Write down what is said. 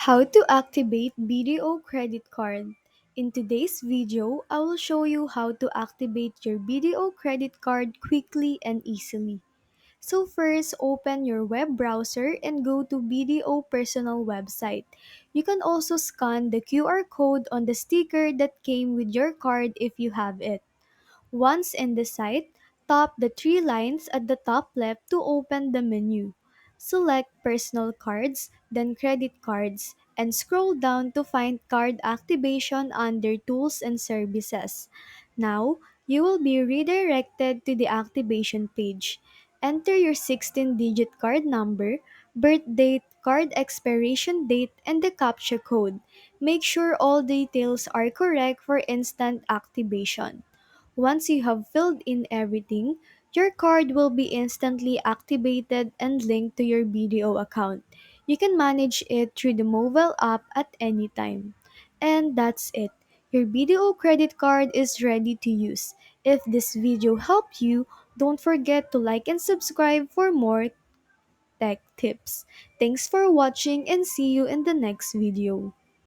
How to activate BDO credit card. In today's video, I will show you how to activate your BDO credit card quickly and easily. So first, open your web browser and go to BDO personal website. You can also scan the QR code on the sticker that came with your card if you have it. Once in the site, tap the three lines at the top left to open the menu. Select Personal Cards, then Credit Cards, and scroll down to find Card Activation under Tools and Services. Now, you will be redirected to the activation page. Enter your 16-digit card number, birth date, card expiration date, and the CAPTCHA code. Make sure all details are correct for instant activation. Once you have filled in everything, your card will be instantly activated and linked to your BDO account. You can manage it through the mobile app at any time. And that's it. Your BDO credit card is ready to use. If this video helped you, don't forget to like and subscribe for more tech tips. Thanks for watching and see you in the next video.